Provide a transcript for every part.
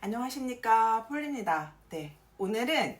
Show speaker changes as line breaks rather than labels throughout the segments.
안녕하십니까, 폴리입니다. 네, 오늘은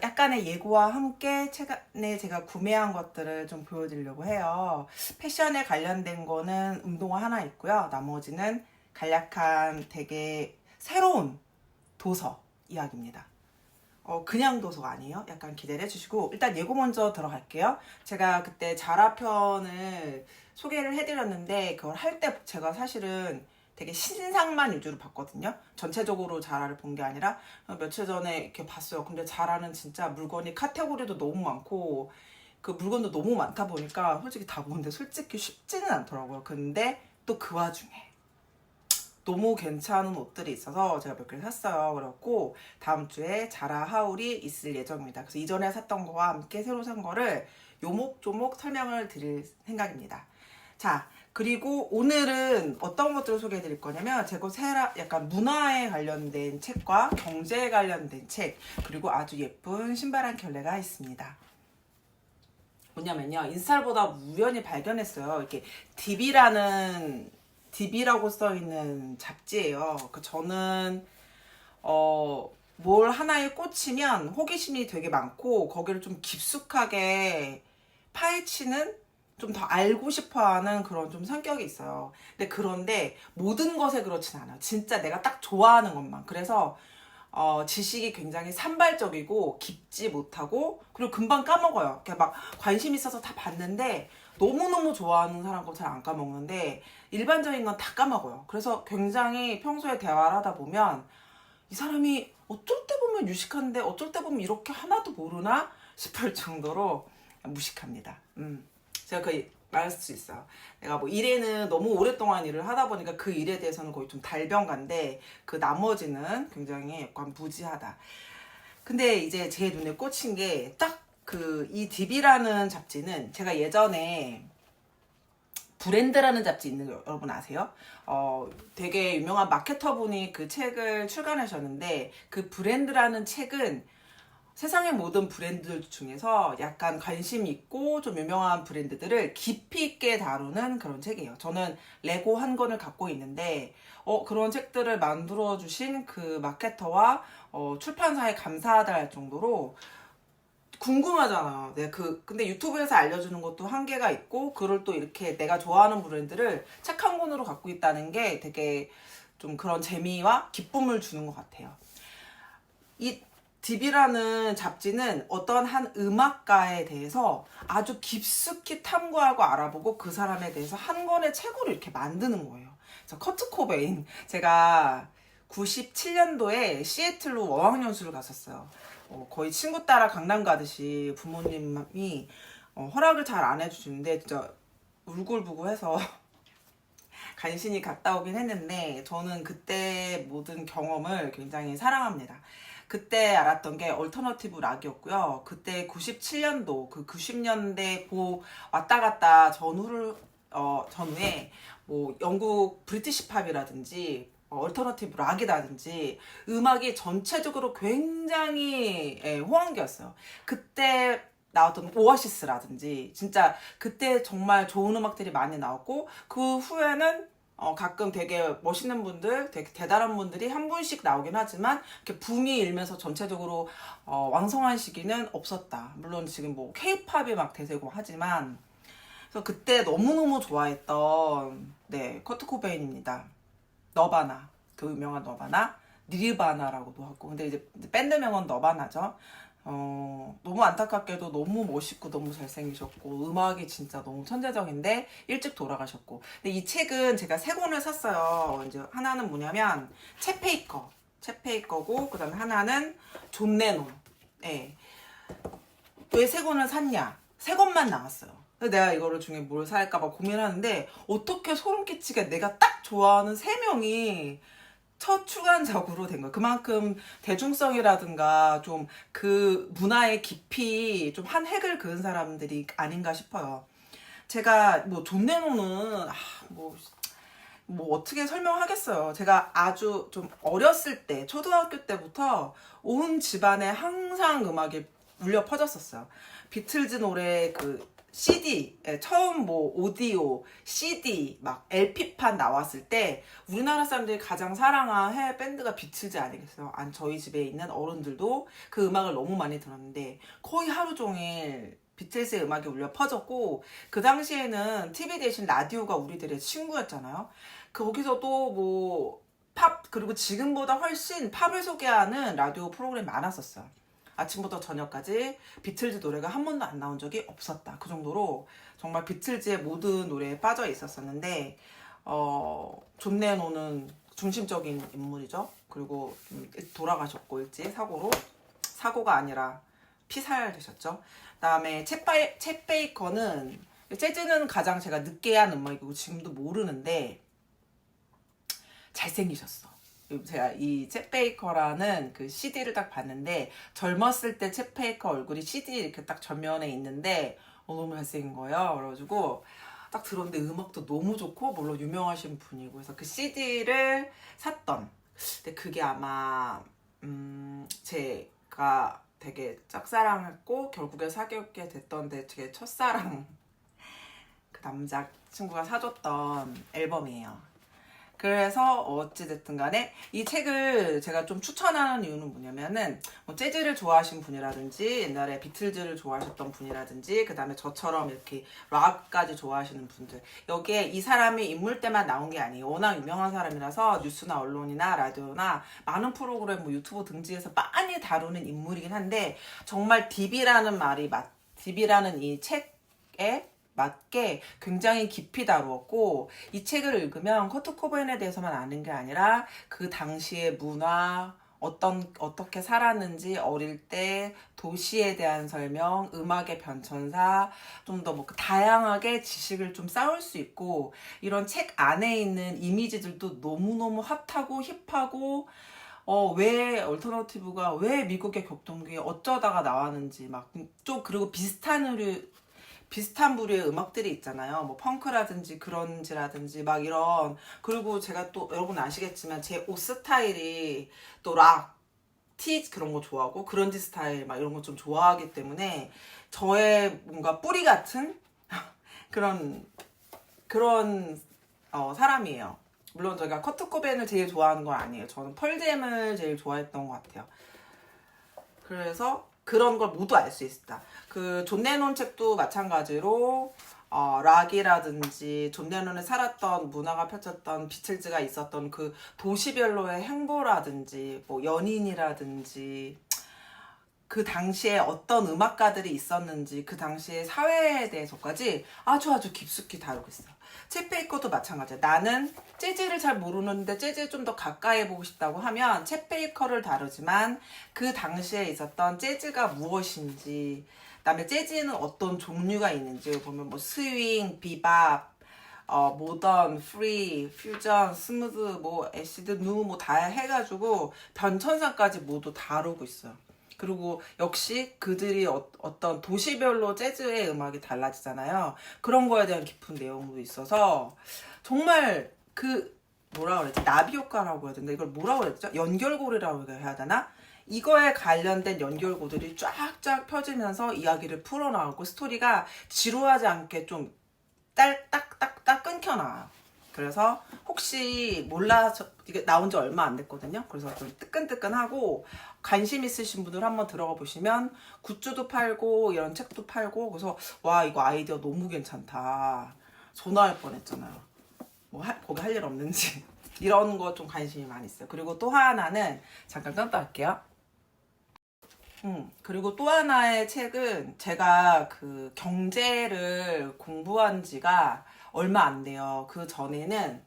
약간의 예고와 함께 최근에 제가 구매한 것들을 좀 보여드리려고 해요. 패션에 관련된 거는 운동화 하나 있고요. 나머지는 간략한 되게 새로운 도서 이야기입니다. 그냥 도서가 아니에요. 약간 기대를 해주시고 일단 예고 먼저 들어갈게요. 제가 그때 자라 편을 소개를 해드렸는데 그걸 할 때 제가 사실은 되게 신상만 위주로 봤거든요. 전체적으로 자라를 본 게 아니라 며칠 전에 이렇게 봤어요. 근데 자라는 진짜 물건이 카테고리도 너무 많고 그 물건도 너무 많다 보니까 솔직히 다 보는데 솔직히 쉽지는 않더라고요. 근데 또 그 와중에 너무 괜찮은 옷들이 있어서 제가 몇 개를 샀어요. 그래갖고 다음 주에 자라 하울이 있을 예정입니다. 그래서 이전에 샀던 거와 함께 새로 산 거를 요목조목 설명을 드릴 생각입니다. 자, 그리고 오늘은 어떤 것들을 소개해 드릴 거냐면 제가 약간 문화에 관련된 책과 경제에 관련된 책, 그리고 아주 예쁜 신발 한 켤레가 있습니다. 뭐냐면요, 인스타보다 우연히 발견했어요. 이렇게 DB라고 써있는 잡지예요. 저는 뭘 하나에 꽂히면 호기심이 되게 많고 거기를 좀 깊숙하게 파헤치는, 좀 더 알고 싶어하는 그런 좀 성격이 있어요. 그런데 모든 것에 그렇진 않아요. 진짜 내가 딱 좋아하는 것만. 그래서 지식이 굉장히 산발적이고 깊지 못하고 그리고 금방 까먹어요. 이렇게 막 관심 있어서 다 봤는데 너무너무 좋아하는 사람 거 잘 안 까먹는데 일반적인 건 다 까먹어요. 그래서 굉장히 평소에 대화를 하다 보면 이 사람이 어쩔 때 보면 유식한데 어쩔 때 보면 이렇게 하나도 모르나 싶을 정도로 무식합니다. 제가 거의 말할 수 있어요. 내가 뭐 일에는 너무 오랫동안 일을 하다 보니까 그 일에 대해서는 거의 좀 달병가인데 그 나머지는 굉장히 약간 무지하다. 근데 이제 제 눈에 꽂힌 게 딱 이 DB라는 잡지는 제가 예전에 브랜드라는 잡지 있는 거 여러분 아세요? 되게 유명한 마케터 분이 그 책을 출간하셨는데 그 브랜드라는 책은 세상의 모든 브랜드들 중에서 약간 관심 있고 좀 유명한 브랜드들을 깊이 있게 다루는 그런 책이에요. 저는 레고 한 권을 갖고 있는데 그런 책들을 만들어 주신 그 마케터와 출판사에 감사하다 할 정도로 궁금하잖아. 근데 유튜브에서 알려주는 것도 한계가 있고, 그걸 또 이렇게 내가 좋아하는 브랜드를 책 한 권으로 갖고 있다는 게 되게 좀 그런 재미와 기쁨을 주는 것 같아요. 이 DB라는 잡지는 어떤 한 음악가에 대해서 아주 깊숙이 탐구하고 알아보고 그 사람에 대해서 한 권의 책으로 이렇게 만드는 거예요. 그래서 커트 코베인, 제가 97년도에 시애틀로 어학연수를 갔었어요. 거의 친구 따라 강남 가듯이 부모님이 허락을 잘 안 해주시는데 진짜 울굴부구해서 간신히 갔다 오긴 했는데 저는 그때 모든 경험을 굉장히 사랑합니다. 그때 알았던 게 얼터너티브 락이었고요. 그때 97년도 그 90년대 왔다 갔다 전후에 뭐 영국 브리티시 팝이라든지 얼터너티브 락이라든지 음악이 전체적으로 굉장히 호황기였어요. 그때 나왔던 오아시스라든지 진짜 그때 정말 좋은 음악들이 많이 나왔고 그 후에는 가끔 되게 멋있는 분들, 되게 대단한 분들이 한 분씩 나오긴 하지만 이렇게 붐이 일면서 전체적으로 왕성한 시기는 없었다. 물론 지금 뭐 K-팝이 막 대세고 하지만 그래서 그때 너무너무 좋아했던 커트 코베인입니다. 너바나, 그 유명한 너바나, 니르바나라고도 하고, 근데 이제 밴드명은 너바나죠. 너무 안타깝게도 너무 멋있고 너무 잘생기셨고 음악이 진짜 너무 천재적인데 일찍 돌아가셨고. 근데 이 책은 제가 세 권을 샀어요. 이제 하나는 뭐냐면 챗 페이커고 그다음에 하나는 존 레논. 네. 왜 세 권을 샀냐? 세 권만 나왔어요. 내가 이거를 중에 뭘 살까봐 고민하는데 어떻게 소름 끼치게 내가 딱 좋아하는 세 명이 첫 출간작으로 된 거예요. 그만큼 대중성이라든가 좀 그 문화의 깊이 좀 한 획을 그은 사람들이 아닌가 싶어요. 제가 뭐 존 레논은 뭐 어떻게 설명하겠어요. 제가 아주 좀 어렸을 때 초등학교 때부터 온 집안에 항상 음악이 울려 퍼졌었어요. 비틀즈 노래 그 CD, 처음 뭐 오디오, CD, 막 LP판 나왔을 때 우리나라 사람들이 가장 사랑한 밴드가 비틀즈 아니겠어요? 저희 집에 있는 어른들도 그 음악을 너무 많이 들었는데 거의 하루 종일 비틀즈의 음악이 울려 퍼졌고, 그 당시에는 TV 대신 라디오가 우리들의 친구였잖아요. 거기서도 뭐 팝, 그리고 지금보다 훨씬 팝을 소개하는 라디오 프로그램이 많았었어요. 아침부터 저녁까지 비틀즈 노래가 한 번도 안 나온 적이 없었다. 그 정도로 정말 비틀즈의 모든 노래에 빠져 있었었는데, 존 레논은 중심적인 인물이죠. 그리고 돌아가셨고 일찍 사고가 아니라 피살되셨죠. 그다음에 챗 베이커는, 재즈는 가장 제가 늦게 한 음악이고 지금도 모르는데 잘생기셨어. 제가 이 챗 베이커라는 그 CD를 딱 봤는데, 젊었을 때 챗 베이커 얼굴이 CD 이렇게 딱 전면에 있는데 너무 잘생긴 거예요. 그래가지고 딱 들었는데 음악도 너무 좋고 물론 유명하신 분이고, 그래서 그 CD를 샀던. 근데 그게 아마 제가 되게 짝사랑했고 결국에 사귀게 됐던 제 첫사랑 그 남자친구가 사줬던 앨범이에요. 그래서 어찌됐든 간에 이 책을 제가 좀 추천하는 이유는 뭐냐면은, 뭐 재즈를 좋아하신 분이라든지 옛날에 비틀즈를 좋아하셨던 분이라든지 그 다음에 저처럼 이렇게 락까지 좋아하시는 분들, 여기에 이 사람이 인물때만 나온 게 아니에요. 워낙 유명한 사람이라서 뉴스나 언론이나 라디오나 많은 프로그램, 뭐 유튜브 등지에서 많이 다루는 인물이긴 한데, 정말 딥이라는 이 책에 맞게 굉장히 깊이 다루었고, 이 책을 읽으면 커트 코베인에 대해서만 아는 게 아니라 그 당시의 문화, 어떻게 살았는지, 어릴 때 도시에 대한 설명, 음악의 변천사, 좀 더 뭐 다양하게 지식을 좀 쌓을 수 있고, 이런 책 안에 있는 이미지들도 너무너무 핫하고 힙하고, 왜 얼터너티브가 왜 미국의 격동기에 어쩌다가 나왔는지 막 좀, 그리고 비슷한 부류의 음악들이 있잖아요. 뭐 펑크라든지 그런지라든지 막 이런. 그리고 제가 또 여러분 아시겠지만 제 옷 스타일이 또 락, 티 그런 거 좋아하고 그런지 스타일 막 이런 거 좀 좋아하기 때문에 저의 뭔가 뿌리 같은 그런 사람이에요. 물론 제가 커트 코벤을 제일 좋아하는 건 아니에요. 저는 펄잼을 제일 좋아했던 것 같아요. 그래서 그런 걸 모두 알 수 있다. 그 존 레논 책도 마찬가지로 락이라든지 존 레논이 살았던 문화가 펼쳤던 비틀즈가 있었던 그 도시별로의 행보라든지 뭐 연인이라든지 그 당시에 어떤 음악가들이 있었는지 그 당시의 사회에 대해서까지 아주 깊숙이 다루고 있어요. 챗 베이커도 마찬가지야. 나는 재즈를 잘 모르는데 재즈에 좀 더 가까이 해보고 싶다고 하면 챗 베이커를 다루지만 그 당시에 있었던 재즈가 무엇인지, 그다음에 재즈에는 어떤 종류가 있는지 보면 뭐 스윙, 비밥, 모던, 프리, 퓨전, 스무드, 뭐 애시드, 누 뭐 다 해가지고 변천사까지 모두 다루고 있어요. 그리고 역시 그들이 어떤 도시별로 재즈의 음악이 달라지잖아요. 그런 거에 대한 깊은 내용도 있어서 정말 그 뭐라 그랬지? 나비 효과라고 해야 되나? 이걸 뭐라고 그랬죠? 연결고리라고 해야 되나? 이거에 관련된 연결고들이 쫙쫙 펴지면서 이야기를 풀어나가고 스토리가 지루하지 않게 좀 딱딱딱 끊겨 나와요. 그래서 혹시 몰라서 이게 나온 지 얼마 안 됐거든요. 그래서 좀 뜨끈뜨끈하고 관심 있으신 분들 한번 들어가 보시면 굿즈도 팔고 이런 책도 팔고, 그래서 와 이거 아이디어 너무 괜찮다. 전화할 뻔했잖아요. 뭐 거기 할 일 없는지 이런 거 좀 관심이 많이 있어요. 그리고 또 하나는 잠깐 끊다 할게요. 그리고 또 하나의 책은 제가 그 경제를 공부한 지가 얼마 안 돼요. 그 전에는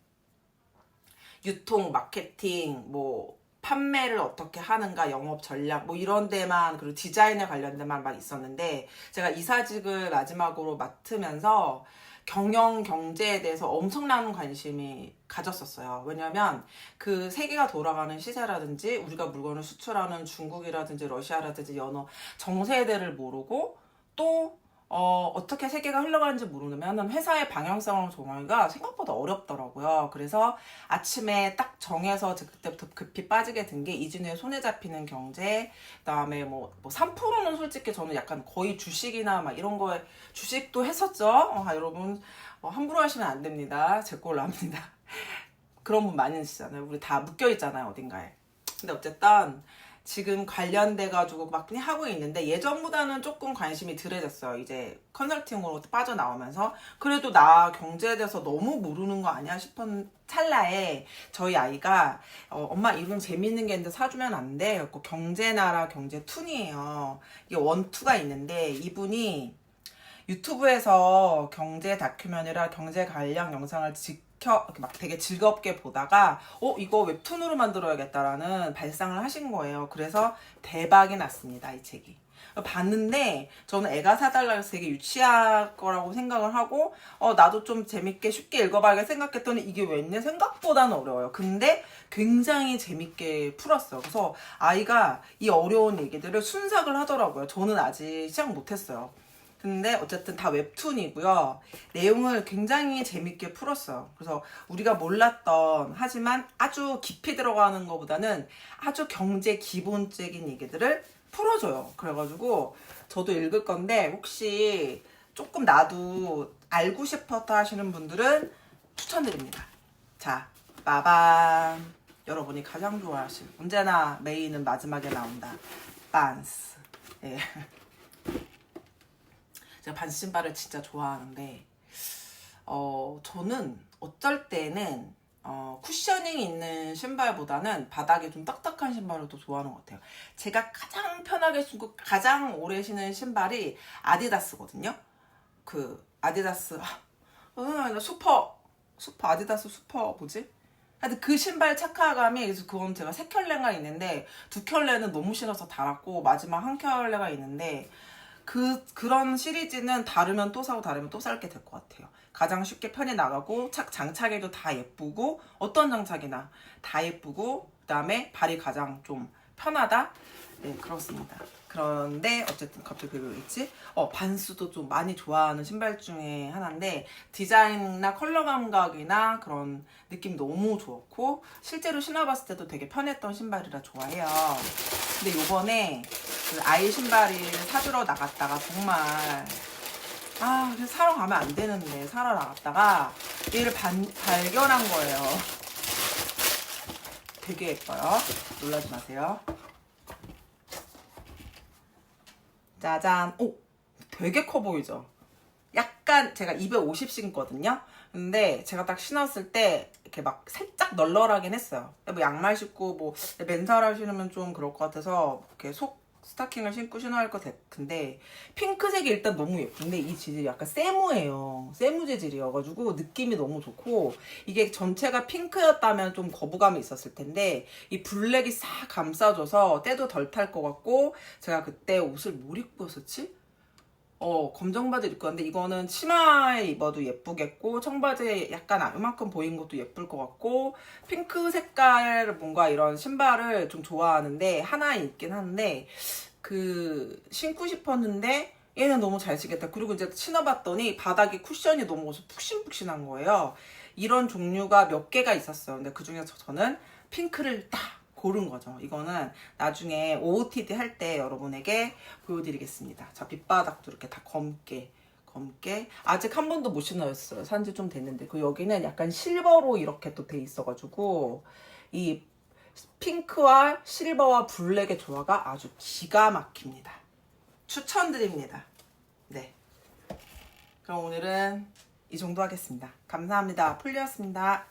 유통, 마케팅, 뭐 판매를 어떻게 하는가, 영업 전략 뭐 이런 데만, 그리고 디자인에 관련 데만 막 있었는데, 제가 이사직을 마지막으로 맡으면서 경영, 경제에 대해서 엄청난 관심이 가졌었어요. 왜냐면 그 세계가 돌아가는 시세라든지 우리가 물건을 수출하는 중국이라든지 러시아라든지 정세대를 모르고 또 어떻게 세계가 흘러가는지 모르면 회사의 방향성을 정하기가 생각보다 어렵더라고요. 그래서 아침에 딱 정해서 그때부터 급히 빠지게 된 게 이진우의 손에 잡히는 경제, 그다음에 뭐 3%는 솔직히 저는 약간 거의 주식이나 막 이런 거에 주식도 했었죠. 여러분 함부로 하시면 안 됩니다. 제 걸로 합니다. 그런 분 많이 있잖아요. 우리 다 묶여 있잖아요, 어딘가에. 근데 어쨌든 지금 관련돼 가지고 막 하고 있는데 예전보다는 조금 관심이 덜해졌어요. 이제 컨설팅으로 빠져나오면서. 그래도 나 경제에 대해서 너무 모르는 거 아니야 싶은 찰나에 저희 아이가 엄마 이런 재밌는 게 있는데 사주면 안 돼? 그래서 경제나라 경제툰이에요. 이게 원투가 있는데 이분이 유튜브에서 경제 다큐멘터리나 경제 관련 영상을 막 되게 즐겁게 보다가 이거 웹툰으로 만들어야겠다라는 발상을 하신 거예요. 그래서 대박이 났습니다, 이 책이. 봤는데 저는 애가 사달라고 해서 되게 유치할 거라고 생각을 하고 나도 좀 재밌게 쉽게 읽어봐야겠다 생각했더니 이게 왠지 생각보다는 어려워요. 근데 굉장히 재밌게 풀었어요. 그래서 아이가 이 어려운 얘기들을 순삭을 하더라고요. 저는 아직 시작 못했어요. 근데 어쨌든 다 웹툰이고요. 내용을 굉장히 재밌게 풀었어요. 그래서 우리가 몰랐던 하지만 아주 깊이 들어가는 것보다는 아주 경제 기본적인 얘기들을 풀어줘요. 그래가지고 저도 읽을 건데 혹시 조금 나도 알고 싶었다 하시는 분들은 추천드립니다. 자, 빠밤. 여러분이 가장 좋아하실 언제나 메인은 마지막에 나온다. 반스. 예. 제가 반스 신발을 진짜 좋아하는데 저는 어쩔 때는 쿠셔닝이 있는 신발보다는 바닥이 좀 딱딱한 신발을 더 좋아하는 것 같아요. 제가 가장 편하게 신고 가장 오래 신는 신발이 아디다스거든요. 그 아디다스 슈퍼 아디다스 슈퍼 뭐지? 하여튼 그 신발 착화감이, 그래서 그건 제가 3켤레가 있는데 2켤레는 너무 신어서 달았고 마지막 1켤레가 있는데 그런 시리즈는 다르면 또 사고 다르면 또 살게 될 것 같아요. 가장 쉽게 편히 나가고 장착에도 다 예쁘고 어떤 장착이나 다 예쁘고 그다음에 발이 가장 좀 편하다. 네, 그렇습니다. 그런데 어쨌든 갑자기 그거 있지? 반스도 좀 많이 좋아하는 신발 중에 하나인데 디자인이나 컬러 감각이나 그런 느낌 너무 좋고 실제로 신어봤을 때도 되게 편했던 신발이라 좋아해요. 근데 요번에 그 아이 신발을 사주러 나갔다가 정말 그래서 사러 가면 안 되는데 사러 나갔다가 얘를 발견한 거예요. 되게 예뻐요. 놀라지 마세요. 짜잔. 되게 커 보이죠? 약간 제가 250 신거든요. 근데 제가 딱 신었을 때 이렇게 막 살짝 널널하긴 했어요. 뭐 양말 신고 뭐 맨살을 신으면 좀 그럴 것 같아서 이렇게 스타킹을 신고 신어야 할 것 같은데 핑크색이 일단 너무 예쁜데 이 재질이 약간 세무예요. 세무 재질이어가지고 느낌이 너무 좋고 이게 전체가 핑크였다면 좀 거부감이 있었을 텐데 이 블랙이 싹 감싸줘서 때도 덜 탈 것 같고 제가 그때 옷을 뭘 입고 있었지? 검정 바지 입고 왔는데 이거는 치마에 입어도 예쁘겠고 청바지에 약간 이만큼 보인 것도 예쁠 것 같고 핑크 색깔 뭔가 이런 신발을 좀 좋아하는데 하나 있긴 한데 신고 싶었는데 얘는 너무 잘 신겠다. 그리고 이제 신어봤더니 바닥에 쿠션이 너무 푹신푹신한 거예요. 이런 종류가 몇 개가 있었어요. 근데 그중에서 저는 핑크를 딱 고른 거죠. 이거는 나중에 OOTD 할 때 여러분에게 보여드리겠습니다. 자, 밑바닥도 이렇게 다 검게 아직 한 번도 못 신어였어요. 산지 좀 됐는데 여기는 약간 실버로 이렇게 또 돼 있어가지고 이 핑크와 실버와 블랙의 조화가 아주 기가 막힙니다. 추천드립니다. 네. 그럼 오늘은 이 정도 하겠습니다. 감사합니다. 풀리였습니다.